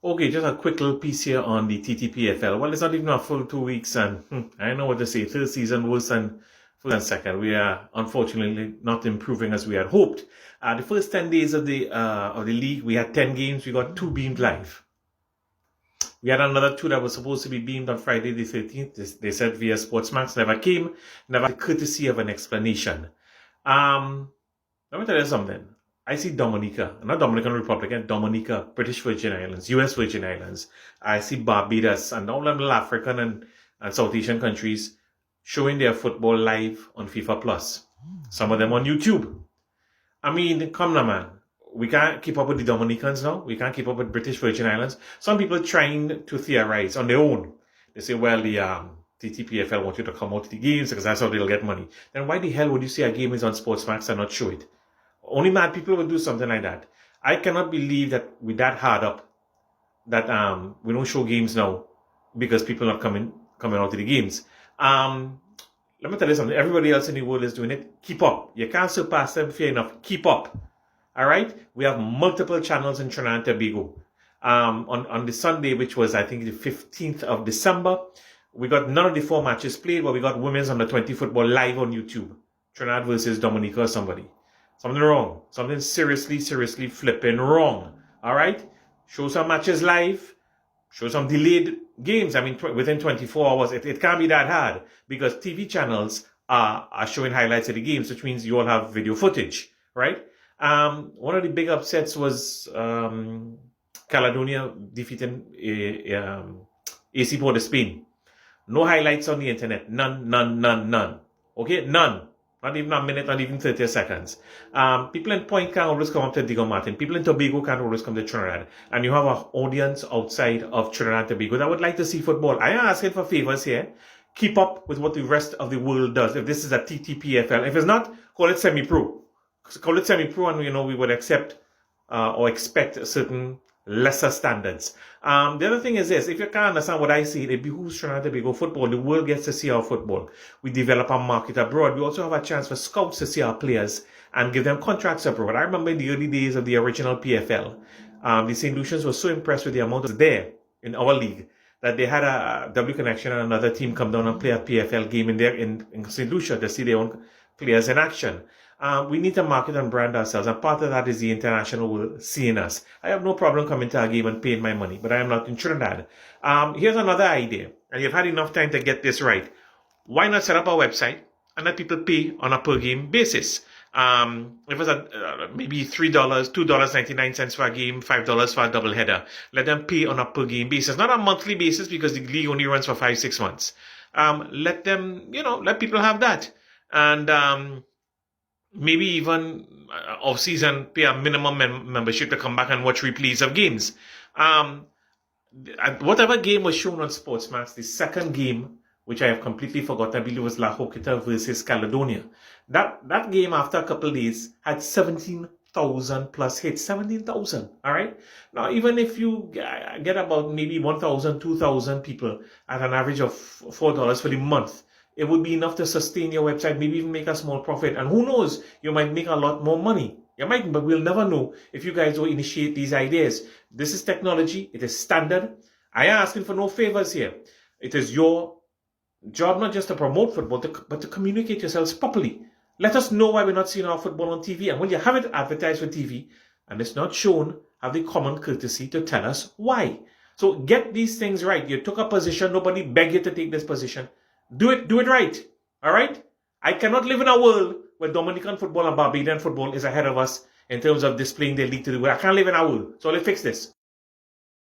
Okay, just a quick little piece here on the TTPFL. Well, it's not even a full 2 weeks, and I don't know what to say. Third season worse than first and second. We are unfortunately not improving as we had hoped. The first 10 days of the league, we had 10 games. We got 2 beamed live. We had another 2 that was supposed to be beamed on Friday the 13th. They said via Sportsmax, never came, never had the courtesy of an explanation. Let me tell you something. I see Dominica, not Dominican Republic, Dominica, British Virgin Islands, US Virgin Islands. I see Barbados and all them little African and South Asian countries showing their football live on FIFA Plus. Some of them on YouTube. I mean, come now, man. We can't keep up with the Dominicans now. We can't keep up with British Virgin Islands. Some people are trying to theorize on their own. They say, well, the TTPFL want you to come out to the games because that's how they'll get money. Then why the hell would you say a game is on Sportsmax and not show it? Only mad people would do something like that. I cannot believe that we're that hard up that we don't show games now because people are not coming out to the games. Let me tell you something. Everybody else in the world is doing it. Keep up. You can't surpass them, fair enough. Keep up. All right? We have multiple channels in Trinidad and Tobago. On the Sunday, which was, I think, the 15th of December, we got none of the 4 matches played, but we got women's under 20 football live on YouTube. Trinidad versus Dominica or somebody. Something wrong. Something seriously flipping wrong. All right? Show some matches live. Show some delayed games. I mean, within 24 hours. It can't be that hard because TV channels are showing highlights of the games, which means you all have video footage, right? One of the big upsets was Caledonia defeating AC Port of Spain. No highlights on the internet. None. Okay? None. Not even a minute, not even 30 seconds. People in Point can't always come up to Diego Martin. People in Tobago can't always come to Trinidad. And you have an audience outside of Trinidad and Tobago that would like to see football. I am asking for favors here. Keep up with what the rest of the world does. If this is a TTPFL. If it's not, call it semi-pro. Call it semi-pro and, we would accept or expect certain lesser standards. The other thing is this, if you can't understand what I say, it behooves Trinidad and Tobago football. The world gets to see our football. We develop our market abroad. We also have a chance for scouts to see our players and give them contracts abroad. I remember in the early days of the original PFL, the St. Lucians were so impressed with the amount of there in our league that they had a W connection and another team come down and play a PFL game in St. Lucia to see their own players in action. We need to market and brand ourselves, and part of that is the international world seeing us. I have no problem coming to a game and paying my money, but I am not in Trinidad. Here's another idea, and you've had enough time to get this right. Why not set up a website and let people pay on a per game basis? If it's maybe $3, $2.99 for a game, $5 for a double header. Let them pay on a per game basis, not a monthly basis because the league only runs for 5-6 months. Let them, let people have that. And maybe even off-season pay a minimum membership to come back and watch replays of games. Whatever game was shown on Sportsmax, the second game, which I have completely forgotten, I believe was La Hoquita versus Caledonia. That game, after a couple of days, had 17,000 plus hits. 17,000, all right? Now, even if you get about maybe 1,000, 2,000 people at an average of $4 for the month, it would be enough to sustain your website, maybe even make a small profit. And who knows, you might make a lot more money. You might, but we'll never know if you guys don't initiate these ideas. This is technology. It is standard. I am asking for no favors here. It is your job not just to promote football, but to communicate yourselves properly. Let us know why we're not seeing our football on TV. And when you have it advertised for TV and it's not shown, have the common courtesy to tell us why. So get these things right. You took a position. Nobody begged you to take this position. Do it right. All right? I cannot live in a world where Dominican football and Barbadian football is ahead of us in terms of displaying their league to the world. I can't live in a world. So let's fix this.